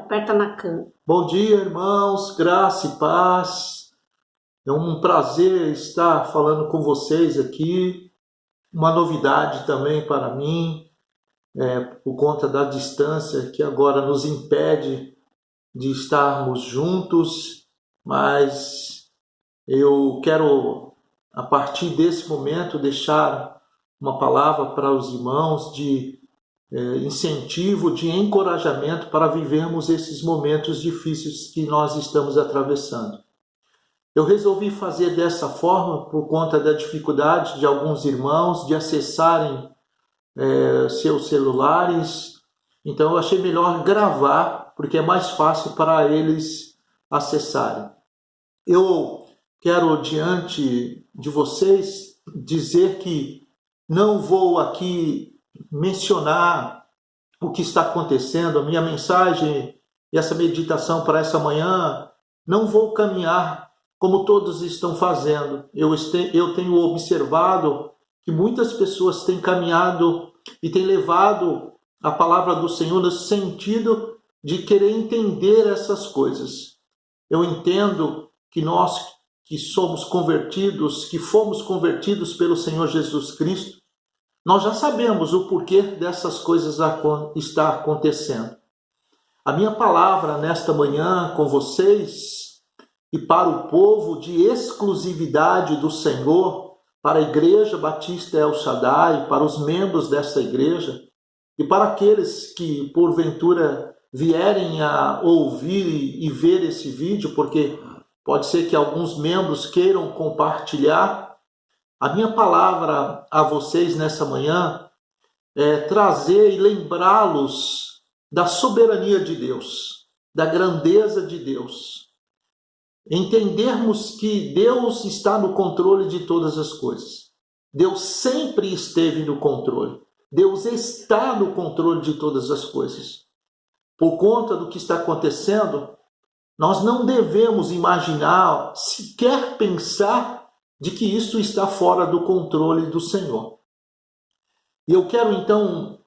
aperta na cama. Bom dia, irmãos, graça e paz. É um prazer estar falando com vocês aqui. Uma novidade também para mim, por conta da distância que agora nos impede de estarmos juntos, mas eu quero, a partir desse momento, deixar uma palavra para os irmãos de incentivo, de encorajamento para vivermos esses momentos difíceis que nós estamos atravessando. Eu resolvi fazer dessa forma por conta da dificuldade de alguns irmãos de acessarem seus celulares. Então eu achei melhor gravar, porque é mais fácil para eles acessarem. Eu quero, diante de vocês, dizer que não vou aqui mencionar o que está acontecendo, a minha mensagem e essa meditação para essa manhã, não vou caminhar como todos estão fazendo. Eu tenho observado que muitas pessoas têm caminhado e têm levado a palavra do Senhor no sentido de querer entender essas coisas. Eu entendo que nós que somos convertidos, que fomos convertidos pelo Senhor Jesus Cristo, nós já sabemos o porquê dessas coisas está acontecendo. A minha palavra nesta manhã com vocês e para o povo de exclusividade do Senhor, para a Igreja Batista El Shaddai, para os membros dessa igreja e para aqueles que porventura vierem a ouvir e ver esse vídeo, porque pode ser que alguns membros queiram compartilhar. A minha palavra a vocês nessa manhã é trazer e lembrá-los da soberania de Deus, da grandeza de Deus. Entendermos que Deus está no controle de todas as coisas. Deus sempre esteve no controle. Deus está no controle de todas as coisas. Por conta do que está acontecendo, nós não devemos imaginar, sequer pensar de que isso está fora do controle do Senhor. E eu quero então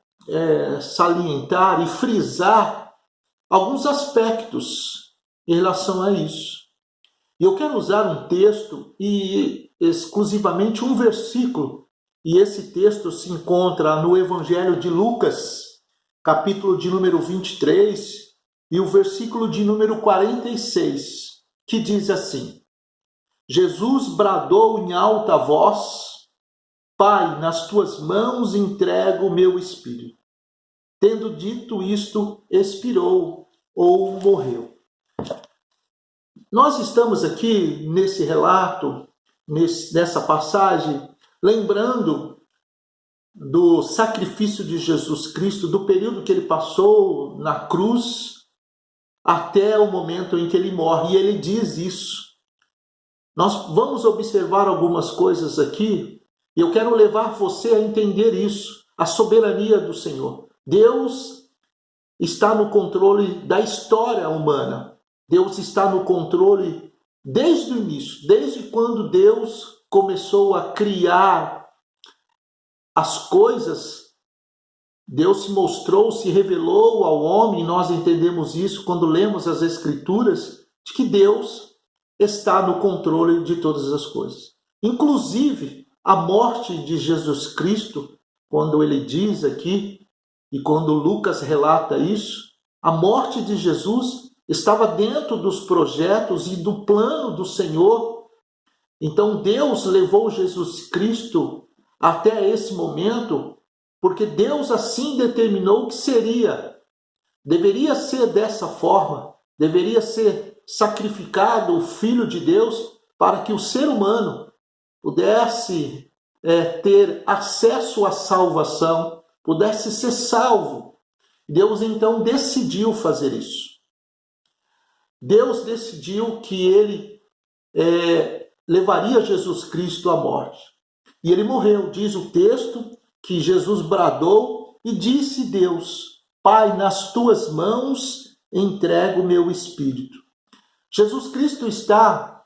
salientar e frisar alguns aspectos em relação a isso. E eu quero usar um texto e exclusivamente um versículo, e esse texto se encontra no Evangelho de Lucas, capítulo de número 23, e o versículo de número 46, que diz assim: Jesus bradou em alta voz: Pai, nas tuas mãos entrego o meu espírito. Tendo dito isto, expirou ou morreu. Nós estamos aqui nesse relato, nessa passagem, lembrando do sacrifício de Jesus Cristo, do período que ele passou na cruz, até o momento em que ele morre. E ele diz isso. Nós vamos observar algumas coisas aqui, e eu quero levar você a entender isso, a soberania do Senhor. Deus está no controle da história humana. Deus está no controle desde o início, desde quando Deus começou a criar as coisas. Deus se mostrou, se revelou ao homem, e nós entendemos isso quando lemos as Escrituras, de que Deus está no controle de todas as coisas. Inclusive, a morte de Jesus Cristo, quando ele diz aqui, e quando Lucas relata isso, a morte de Jesus estava dentro dos projetos e do plano do Senhor. Então Deus levou Jesus Cristo até esse momento, porque Deus assim determinou que seria. Deveria ser dessa forma, deveria ser sacrificado o Filho de Deus para que o ser humano pudesse ter acesso à salvação, pudesse ser salvo. Deus então decidiu fazer isso. Deus decidiu que ele levaria Jesus Cristo à morte. E ele morreu. Diz o texto que Jesus bradou e disse Deus: Pai, nas tuas mãos entrego o meu espírito. Jesus Cristo está,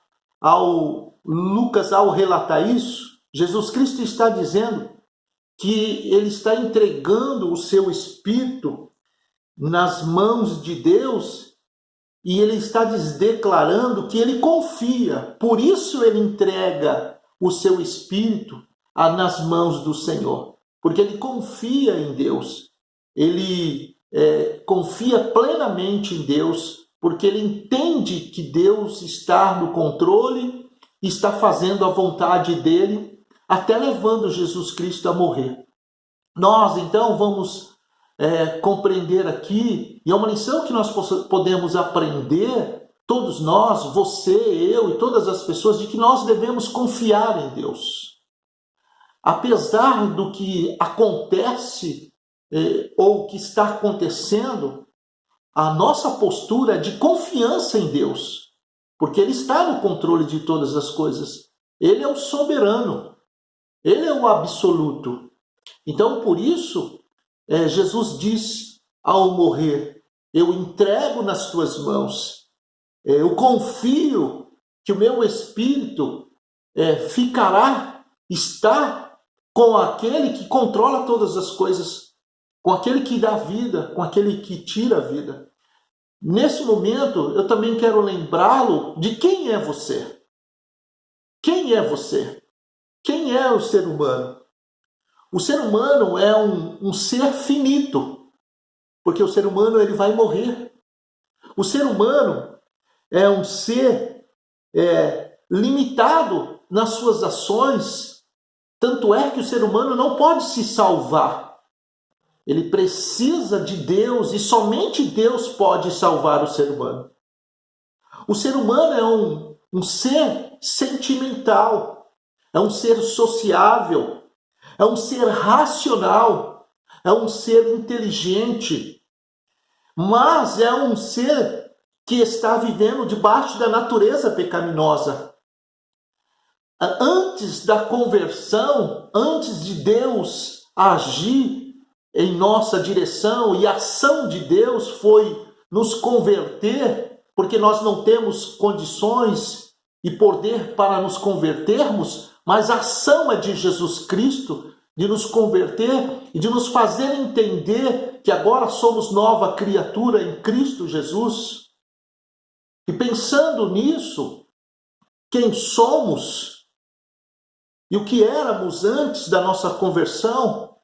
Lucas, ao relatar isso, Jesus Cristo está dizendo que ele está entregando o seu espírito nas mãos de Deus e ele está declarando que ele confia. Por isso ele entrega o seu espírito nas mãos do Senhor, porque ele confia em Deus. Ele confia plenamente em Deus, porque ele entende que Deus está no controle, está fazendo a vontade dele, até levando Jesus Cristo a morrer. Nós, então, vamos compreender aqui, e é uma lição que nós podemos aprender, todos nós, você, eu e todas as pessoas, de que nós devemos confiar em Deus. Apesar do que acontece ou que está acontecendo, a nossa postura é de confiança em Deus, porque Ele está no controle de todas as coisas. Ele é o soberano, Ele é o absoluto. Então, por isso, Jesus diz ao morrer: eu entrego nas tuas mãos, eu confio que o meu espírito está com aquele que controla todas as coisas, com aquele que dá vida, com aquele que tira a vida. Nesse momento, eu também quero lembrá-lo de quem é você. Quem é você? Quem é o ser humano? O ser humano é um ser finito, porque o ser humano ele vai morrer. O ser humano é um ser limitado nas suas ações, tanto é que o ser humano não pode se salvar. Ele precisa de Deus e somente Deus pode salvar o ser humano. O ser humano é um ser sentimental, é um ser sociável, é um ser racional, é um ser inteligente, mas é um ser que está vivendo debaixo da natureza pecaminosa. Antes da conversão, antes de Deus agir em nossa direção, e a ação de Deus foi nos converter, porque nós não temos condições e poder para nos convertermos, mas a ação é de Jesus Cristo, de nos converter e de nos fazer entender que agora somos nova criatura em Cristo Jesus. E pensando nisso, quem somos e o que éramos antes da nossa conversão,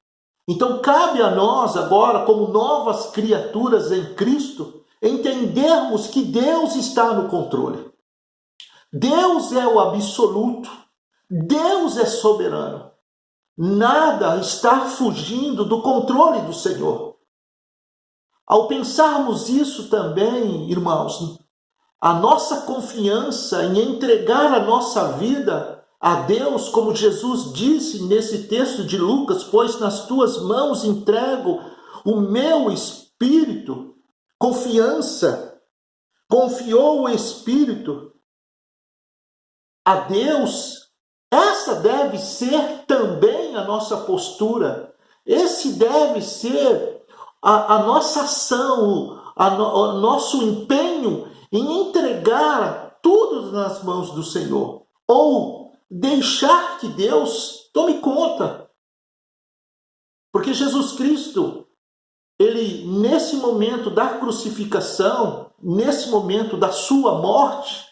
então cabe a nós agora, como novas criaturas em Cristo, entendermos que Deus está no controle. Deus é o absoluto. Deus é soberano. Nada está fugindo do controle do Senhor. Ao pensarmos isso também, irmãos, a nossa confiança em entregar a nossa vida a Deus, como Jesus disse nesse texto de Lucas, pois nas tuas mãos entrego o meu espírito. Confiança. Confiou o espírito a Deus. Essa deve ser também a nossa postura. Esse deve ser a nossa ação, o nosso empenho em entregar tudo nas mãos do Senhor. Ou deixar que Deus tome conta. Porque Jesus Cristo, ele nesse momento da crucificação, nesse momento da sua morte,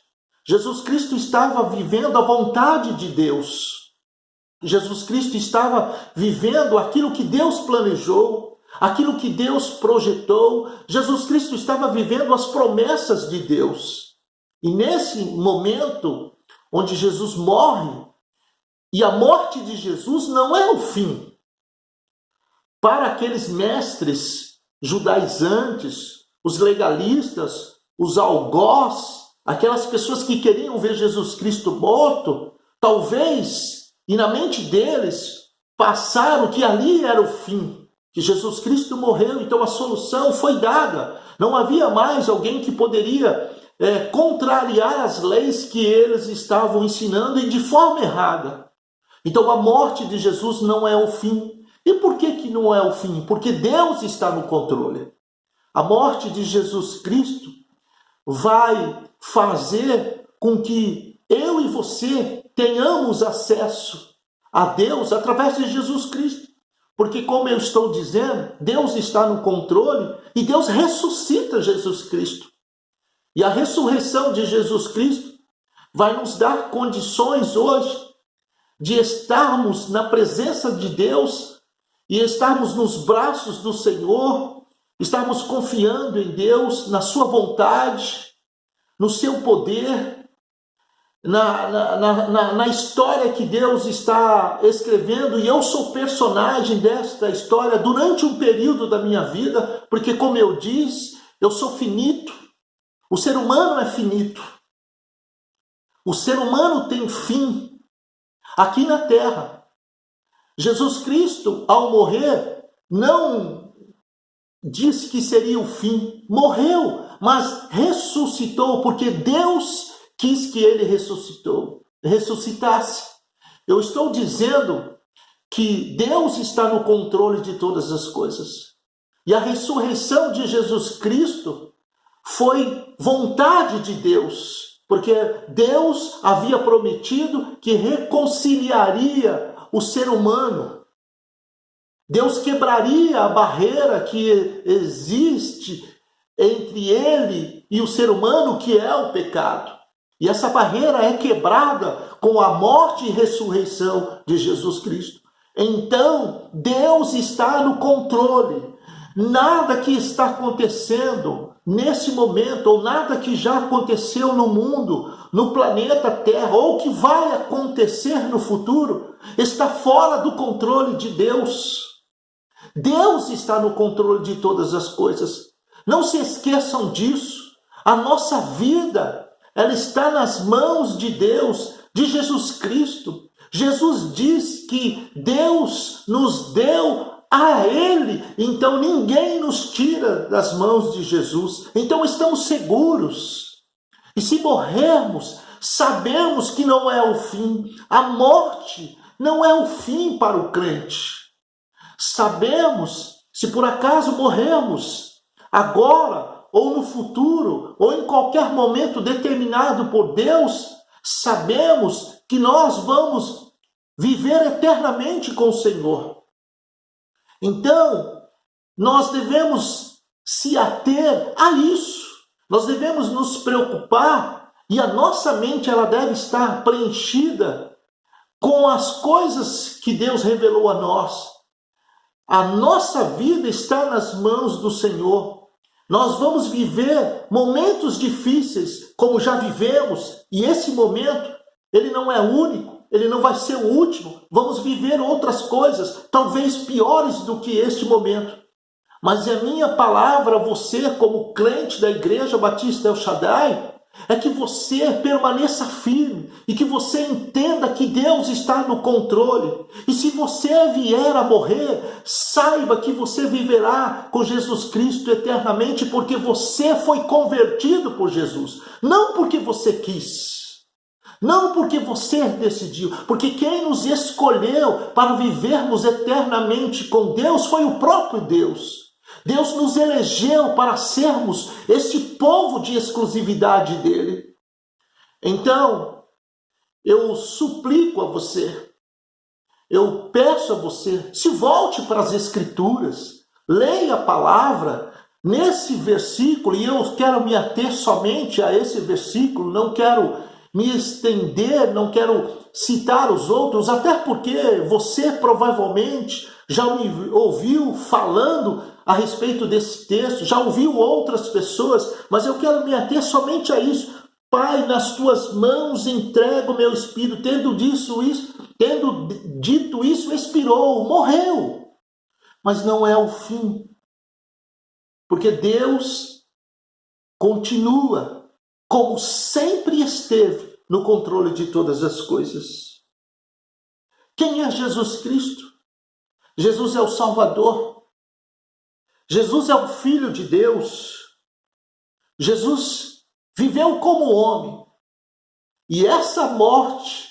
Jesus Cristo estava vivendo a vontade de Deus. Jesus Cristo estava vivendo aquilo que Deus planejou, aquilo que Deus projetou. Jesus Cristo estava vivendo as promessas de Deus. E nesse momento onde Jesus morre, e a morte de Jesus não é o fim. Para aqueles mestres judaizantes, os legalistas, os algós, aquelas pessoas que queriam ver Jesus Cristo morto, talvez, e na mente deles, passaram que ali era o fim, que Jesus Cristo morreu, então a solução foi dada. Não havia mais alguém que poderia contrariar as leis que eles estavam ensinando e de forma errada. Então a morte de Jesus não é o fim. E por que não é o fim? Porque Deus está no controle. A morte de Jesus Cristo vai fazer com que eu e você tenhamos acesso a Deus através de Jesus Cristo. Porque, como eu estou dizendo, Deus está no controle e Deus ressuscita Jesus Cristo. E a ressurreição de Jesus Cristo vai nos dar condições hoje de estarmos na presença de Deus e estarmos nos braços do Senhor, estarmos confiando em Deus, na sua vontade, no seu poder, na história que Deus está escrevendo, e eu sou personagem desta história durante um período da minha vida, porque, como eu disse, eu sou finito, o ser humano é finito, o ser humano tem fim aqui na terra. Jesus Cristo, ao morrer, não disse que seria o fim, morreu, mas ressuscitou, porque Deus quis que ele ressuscitasse. Eu estou dizendo que Deus está no controle de todas as coisas. E a ressurreição de Jesus Cristo foi vontade de Deus, porque Deus havia prometido que reconciliaria o ser humano. Deus quebraria a barreira que existe entre ele e o ser humano, que é o pecado. E essa barreira é quebrada com a morte e ressurreição de Jesus Cristo. Então, Deus está no controle. Nada que está acontecendo nesse momento, ou nada que já aconteceu no mundo, no planeta Terra, ou que vai acontecer no futuro, está fora do controle de Deus. Deus está no controle de todas as coisas. Não se esqueçam disso. A nossa vida, ela está nas mãos de Deus, de Jesus Cristo. Jesus diz que Deus nos deu a Ele, então ninguém nos tira das mãos de Jesus. Então estamos seguros. E se morrermos, sabemos que não é o fim. A morte não é o fim para o crente. Sabemos, se por acaso morrermos agora, ou no futuro, ou em qualquer momento determinado por Deus, sabemos que nós vamos viver eternamente com o Senhor. Então, nós devemos se ater a isso. Nós devemos nos preocupar, e a nossa mente ela deve estar preenchida com as coisas que Deus revelou a nós. A nossa vida está nas mãos do Senhor. Nós vamos viver momentos difíceis, como já vivemos, e esse momento, ele não é único, ele não vai ser o último. Vamos viver outras coisas, talvez piores do que este momento. Mas a minha palavra a você, como crente da Igreja Batista El Shaddai, é que você permaneça firme e que você entenda que Deus está no controle. E se você vier a morrer, saiba que você viverá com Jesus Cristo eternamente, porque você foi convertido por Jesus, não porque você quis, não porque você decidiu, porque quem nos escolheu para vivermos eternamente com Deus foi o próprio Deus. Deus nos elegeu para sermos este povo de exclusividade dele. Então, eu suplico a você, eu peço a você, se volte para as Escrituras, leia a palavra nesse versículo, e eu quero me ater somente a esse versículo, não quero me estender, não quero citar os outros, até porque você provavelmente já me ouviu falando a respeito desse texto, já ouviu outras pessoas, mas eu quero me ater somente a isso. Pai, nas tuas mãos entrego o meu espírito. Tendo dito isso, expirou, morreu. Mas não é o fim, porque Deus continua, como sempre esteve, no controle de todas as coisas. Quem é Jesus Cristo? Jesus é o Salvador. Jesus é o Filho de Deus. Jesus viveu como homem. E essa morte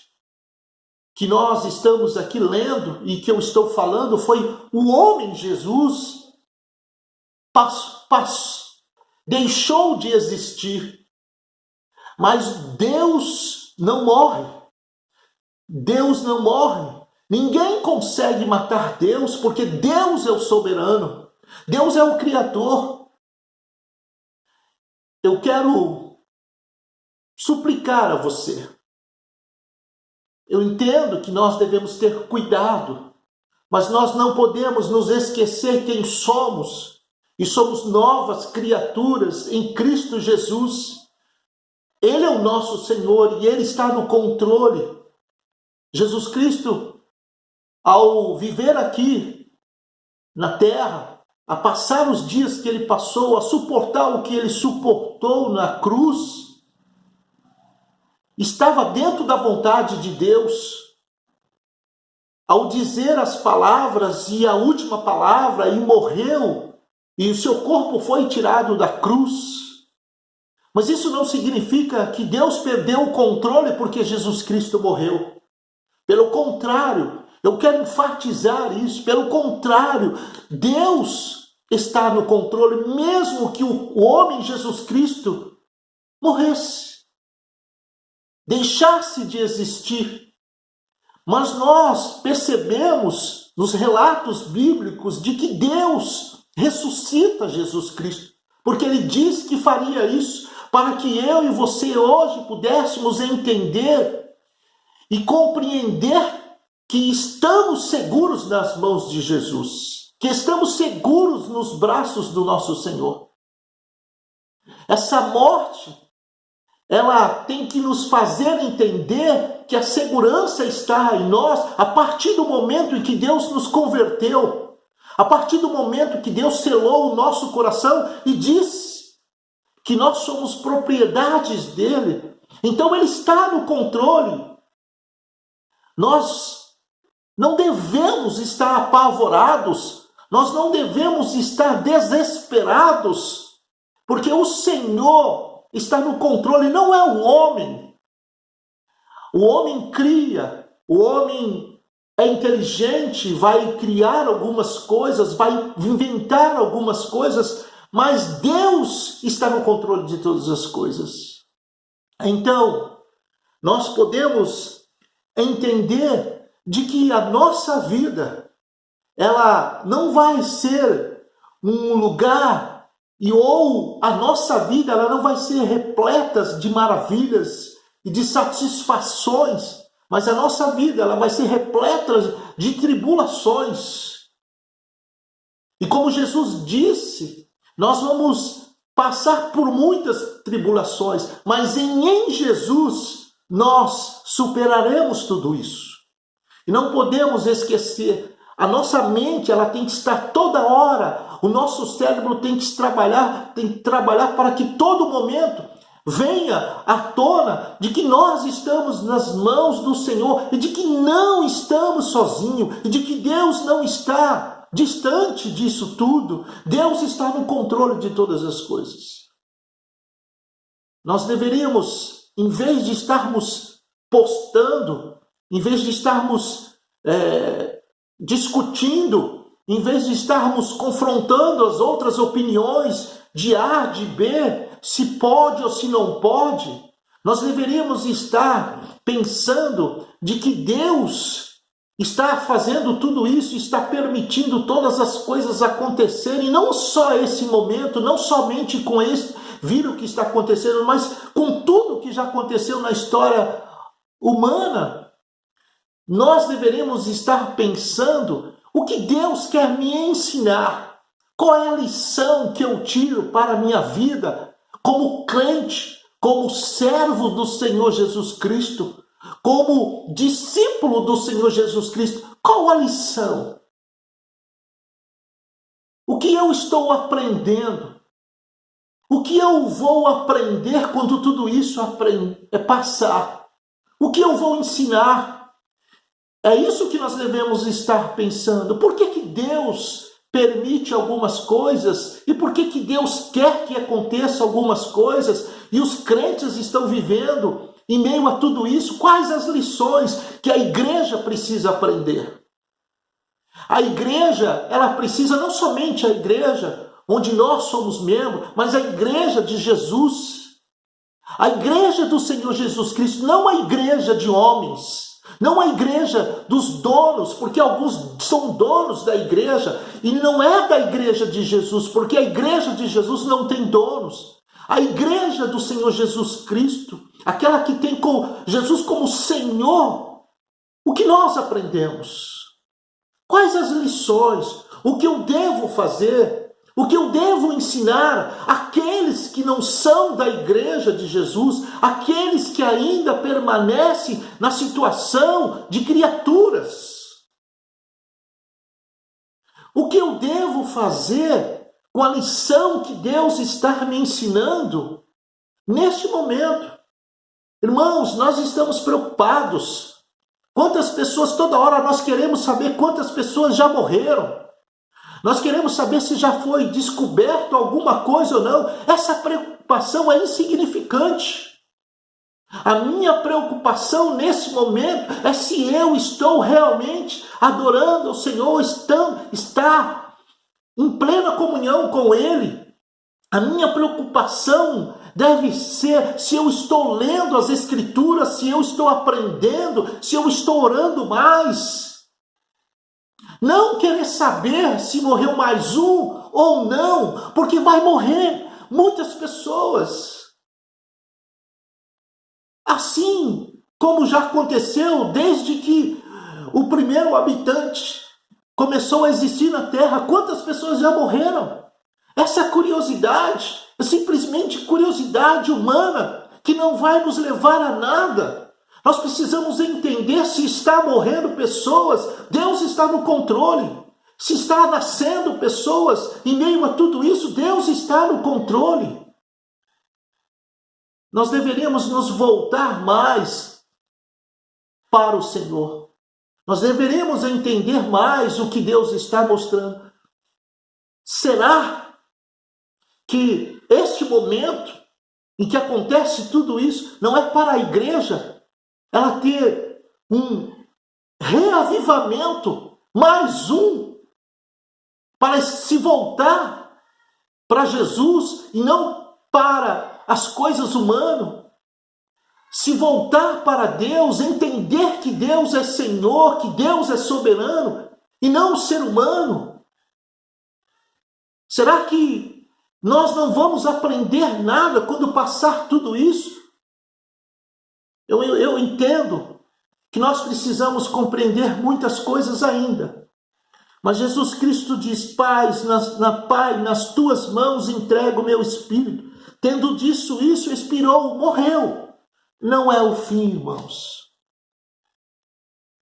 que nós estamos aqui lendo e que eu estou falando foi o homem Jesus deixou de existir. Mas Deus não morre. Deus não morre. Ninguém consegue matar Deus, porque Deus é o soberano. Deus é o Criador. Eu quero suplicar a você. Eu entendo que nós devemos ter cuidado, mas nós não podemos nos esquecer quem somos. E somos novas criaturas em Cristo Jesus. Ele é o nosso Senhor e Ele está no controle. Jesus Cristo, ao viver aqui na terra, a passar os dias que Ele passou, a suportar o que Ele suportou na cruz, estava dentro da vontade de Deus. Ao dizer as palavras e a última palavra, e morreu, e o seu corpo foi tirado da cruz. Mas isso não significa que Deus perdeu o controle porque Jesus Cristo morreu. Pelo contrário, eu quero enfatizar isso. Pelo contrário, Deus está no controle, mesmo que o homem Jesus Cristo morresse, deixasse de existir. Mas nós percebemos nos relatos bíblicos de que Deus ressuscita Jesus Cristo, porque Ele diz que faria isso para que eu e você hoje pudéssemos entender e compreender que estamos seguros nas mãos de Jesus, que estamos seguros nos braços do nosso Senhor. Essa morte, ela tem que nos fazer entender que a segurança está em nós a partir do momento em que Deus nos converteu, a partir do momento que Deus selou o nosso coração e disse que nós somos propriedades dele. Então Ele está no controle. Nós não devemos estar apavorados, nós não devemos estar desesperados, porque o Senhor está no controle, não é o homem. O homem cria, o homem é inteligente, vai criar algumas coisas, vai inventar algumas coisas, mas Deus está no controle de todas as coisas. Então, nós podemos entender de que a nossa vida, ela não vai ser um lugar, ou a nossa vida, ela não vai ser repleta de maravilhas e de satisfações, mas a nossa vida, ela vai ser repleta de tribulações. E como Jesus disse, nós vamos passar por muitas tribulações, mas em Jesus nós superaremos tudo isso. E não podemos esquecer, a nossa mente, ela tem que estar toda hora, o nosso cérebro tem que trabalhar para que todo momento venha à tona de que nós estamos nas mãos do Senhor e de que não estamos sozinhos e de que Deus não está distante disso tudo. Deus está no controle de todas as coisas. Nós deveríamos, em vez de estarmos postando, em vez de estarmos discutindo, em vez de estarmos confrontando as outras opiniões de A, de B, se pode ou se não pode, nós deveríamos estar pensando de que Deus está fazendo tudo isso, está permitindo todas as coisas acontecerem, não só esse momento, não somente com esse vírus que está acontecendo, mas com tudo que já aconteceu na história humana. Nós deveríamos estar pensando o que Deus quer me ensinar, qual é a lição que eu tiro para a minha vida como crente, como servo do Senhor Jesus Cristo, como discípulo do Senhor Jesus Cristo. Qual a lição? O que eu estou aprendendo? O que eu vou aprender quando tudo isso passar? O que eu vou ensinar? É isso que nós devemos estar pensando. Por que Deus permite algumas coisas? E por que Deus quer que aconteça algumas coisas? E os crentes estão vivendo em meio a tudo isso? Quais as lições que a igreja precisa aprender? A igreja, ela precisa, não somente a igreja onde nós somos membros, mas a igreja de Jesus. A igreja do Senhor Jesus Cristo, não a igreja de homens. Não a igreja dos donos, porque alguns são donos da igreja, e não é da igreja de Jesus, porque a igreja de Jesus não tem donos. A igreja do Senhor Jesus Cristo, aquela que tem Jesus como Senhor, o que nós aprendemos? Quais as lições? O que eu devo fazer? O que eu devo ensinar àqueles que não são da igreja de Jesus, aqueles que ainda permanecem na situação de criaturas? O que eu devo fazer com a lição que Deus está me ensinando neste momento? Irmãos, nós estamos preocupados. Quantas pessoas, toda hora nós queremos saber quantas pessoas já morreram. Nós queremos saber se já foi descoberto alguma coisa ou não. Essa preocupação é insignificante. A minha preocupação nesse momento é se eu estou realmente adorando o Senhor, está em plena comunhão com Ele. A minha preocupação deve ser se eu estou lendo as Escrituras, se eu estou aprendendo, se eu estou orando mais. Não querer saber se morreu mais um ou não, porque vai morrer muitas pessoas. Assim como já aconteceu desde que o primeiro habitante começou a existir na Terra, quantas pessoas já morreram? Essa curiosidade é simplesmente curiosidade humana que não vai nos levar a nada. Nós precisamos entender se está morrendo pessoas, Deus está no controle. Se está nascendo pessoas, em meio a tudo isso, Deus está no controle. Nós deveríamos nos voltar mais para o Senhor. Nós deveríamos entender mais o que Deus está mostrando. Será que este momento em que acontece tudo isso não é para a igreja ela ter um reavivamento, mais um, para se voltar para Jesus e não para as coisas humanas? Se voltar para Deus, entender que Deus é Senhor, que Deus é soberano e não o ser humano. Será que nós não vamos aprender nada quando passar tudo isso? Eu entendo que nós precisamos compreender muitas coisas ainda. Mas Jesus Cristo diz: Pai, nas tuas mãos entrego o meu espírito. Tendo dito isso, expirou, morreu. Não é o fim, irmãos.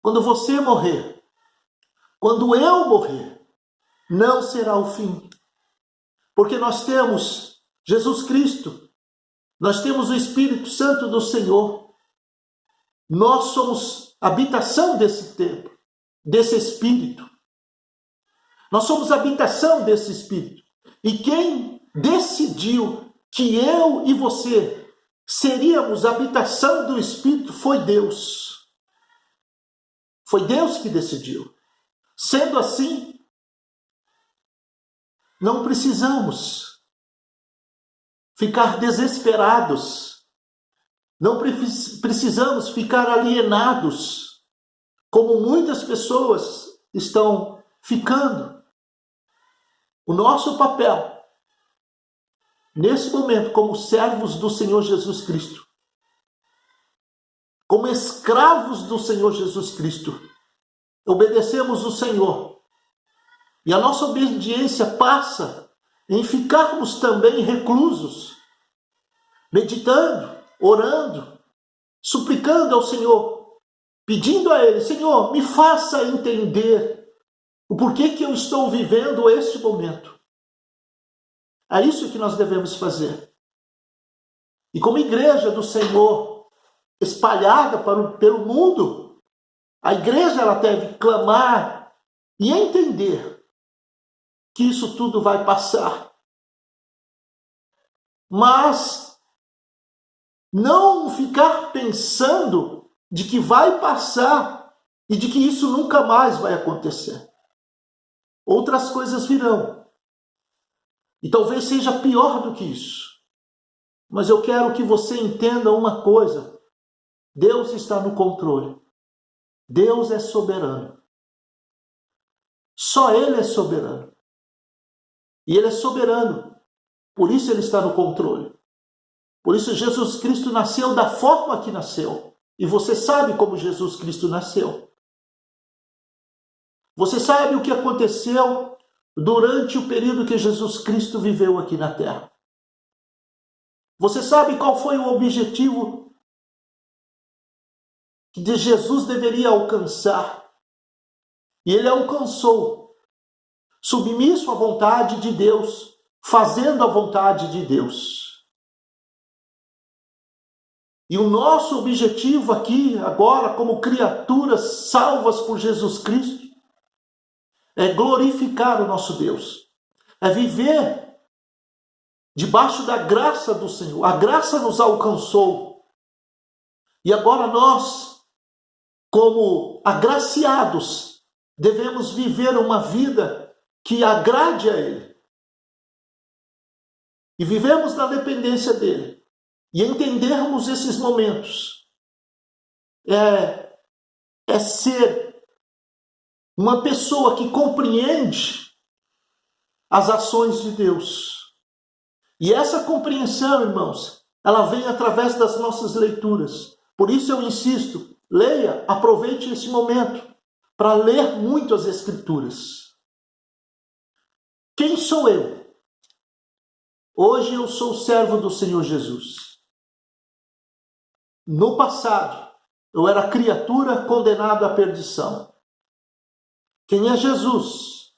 Quando você morrer, quando eu morrer, não será o fim. Porque nós temos Jesus Cristo, nós temos o Espírito Santo do Senhor. Nós somos habitação desse templo, desse Espírito. Nós somos habitação desse Espírito. E quem decidiu que eu e você seríamos habitação do Espírito foi Deus. Foi Deus que decidiu. Sendo assim, não precisamos ficar desesperados. Não precisamos ficar alienados, como muitas pessoas estão ficando. O nosso papel, nesse momento, como servos do Senhor Jesus Cristo, como escravos do Senhor Jesus Cristo, obedecemos o Senhor. E a nossa obediência passa em ficarmos também reclusos, meditando, orando, suplicando ao Senhor, pedindo a Ele: Senhor, me faça entender o porquê que eu estou vivendo este momento. É isso que nós devemos fazer. E como igreja do Senhor, espalhada pelo mundo, a igreja ela deve clamar e entender que isso tudo vai passar. Mas não ficar pensando de que vai passar e de que isso nunca mais vai acontecer. Outras coisas virão. E talvez seja pior do que isso. Mas eu quero que você entenda uma coisa: Deus está no controle. Deus é soberano. Só Ele é soberano. E Ele é soberano. Por isso Ele está no controle. Por isso Jesus Cristo nasceu da forma que nasceu. E você sabe como Jesus Cristo nasceu. Você sabe o que aconteceu durante o período que Jesus Cristo viveu aqui na Terra. Você sabe qual foi o objetivo que Jesus deveria alcançar. E Ele alcançou, submisso à vontade de Deus, fazendo a vontade de Deus. E o nosso objetivo aqui, agora, como criaturas salvas por Jesus Cristo, é glorificar o nosso Deus. É viver debaixo da graça do Senhor. A graça nos alcançou. E agora nós, como agraciados, devemos viver uma vida que agrade a Ele. E vivemos na dependência dEle. E entendermos esses momentos é ser uma pessoa que compreende as ações de Deus. E essa compreensão, irmãos, ela vem através das nossas leituras. Por isso eu insisto, leia, aproveite esse momento para ler muito as Escrituras. Quem sou eu? Hoje eu sou servo do Senhor Jesus. No passado, eu era criatura condenada à perdição. Quem é Jesus?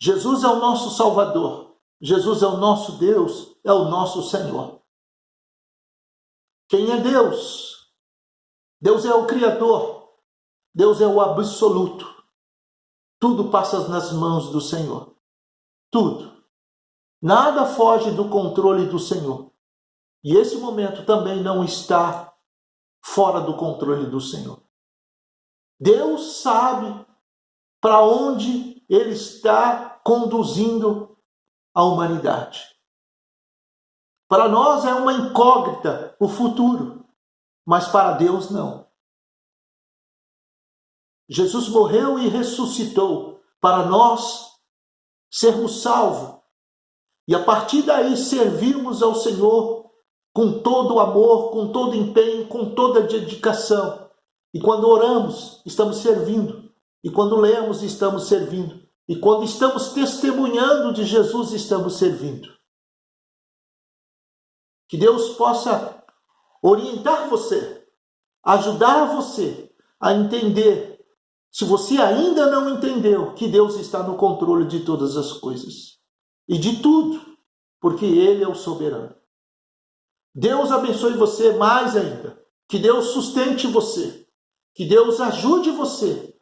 Jesus é o nosso Salvador. Jesus é o nosso Deus, é o nosso Senhor. Quem é Deus? Deus é o Criador. Deus é o absoluto. Tudo passa nas mãos do Senhor. Tudo. Nada foge do controle do Senhor. E esse momento também não está fora do controle do Senhor. Deus sabe para onde Ele está conduzindo a humanidade. Para nós é uma incógnita o futuro, mas para Deus não. Jesus morreu e ressuscitou para nós sermos salvos e a partir daí servirmos ao Senhor com todo o amor, com todo o empenho, com toda a dedicação. E quando oramos, estamos servindo. E quando lemos, estamos servindo. E quando estamos testemunhando de Jesus, estamos servindo. Que Deus possa orientar você, ajudar você a entender, se você ainda não entendeu, que Deus está no controle de todas as coisas. E de tudo, porque Ele é o soberano. Deus abençoe você mais ainda. Que Deus sustente você. Que Deus ajude você.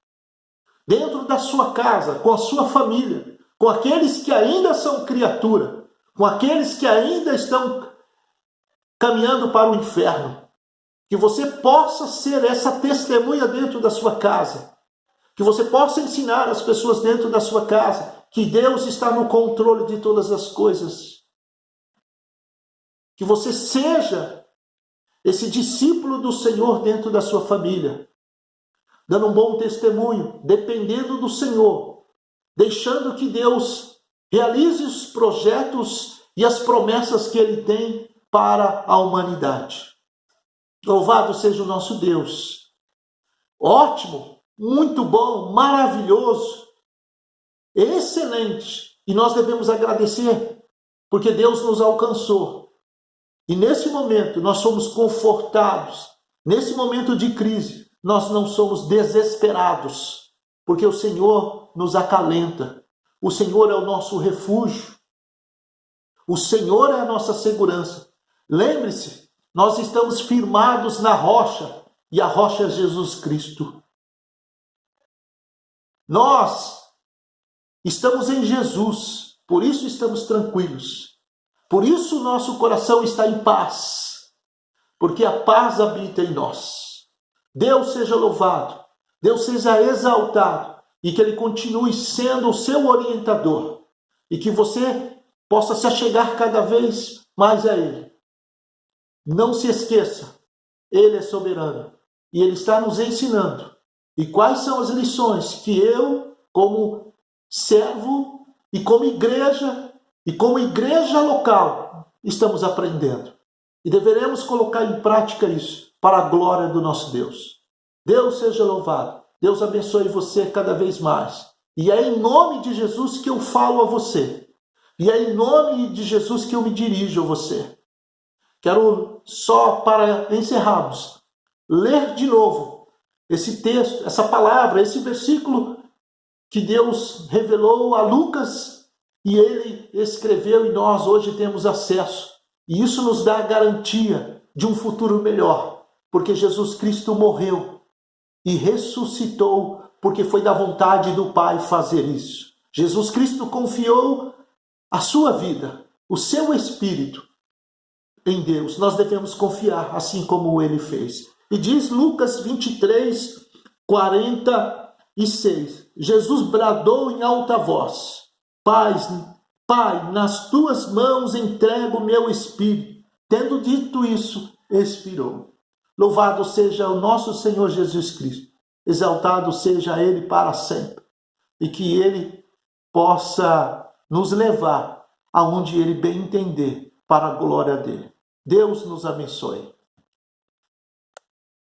Dentro da sua casa, com a sua família. Com aqueles que ainda são criatura. Com aqueles que ainda estão caminhando para o inferno. Que você possa ser essa testemunha dentro da sua casa. Que você possa ensinar as pessoas dentro da sua casa que Deus está no controle de todas as coisas. Que você seja esse discípulo do Senhor dentro da sua família, dando um bom testemunho, dependendo do Senhor, deixando que Deus realize os projetos e as promessas que Ele tem para a humanidade. Louvado seja o nosso Deus. Ótimo, muito bom, maravilhoso, excelente. E nós devemos agradecer, porque Deus nos alcançou. E nesse momento nós somos confortados. Nesse momento de crise, nós não somos desesperados, porque o Senhor nos acalenta. O Senhor é o nosso refúgio. O Senhor é a nossa segurança. Lembre-se, nós estamos firmados na rocha, e a rocha é Jesus Cristo. Nós estamos em Jesus, por isso estamos tranquilos. Por isso nosso coração está em paz, porque a paz habita em nós. Deus seja louvado, Deus seja exaltado, e que Ele continue sendo o seu orientador, e que você possa se achegar cada vez mais a Ele. Não se esqueça, Ele é soberano, e Ele está nos ensinando E quais são as lições que eu, como servo e como igreja local, estamos aprendendo? E deveremos colocar em prática isso para a glória do nosso Deus. Deus seja louvado. Deus abençoe você cada vez mais. E é em nome de Jesus que eu falo a você. E é em nome de Jesus que eu me dirijo a você. Quero só, para encerrarmos, ler de novo esse texto, essa palavra, esse versículo que Deus revelou a Lucas e ele escreveu e nós hoje temos acesso. E isso nos dá a garantia de um futuro melhor, porque Jesus Cristo morreu e ressuscitou, porque foi da vontade do Pai fazer isso. Jesus Cristo confiou a sua vida, o seu espírito em Deus. Nós devemos confiar, assim como ele fez. E diz Lucas 23, 46. Jesus bradou em alta voz: Pai, nas tuas mãos entrego o meu espírito. Tendo dito isso, expirou. Louvado seja o nosso Senhor Jesus Cristo. Exaltado seja ele para sempre. E que ele possa nos levar aonde ele bem entender, para a glória dele. Deus nos abençoe.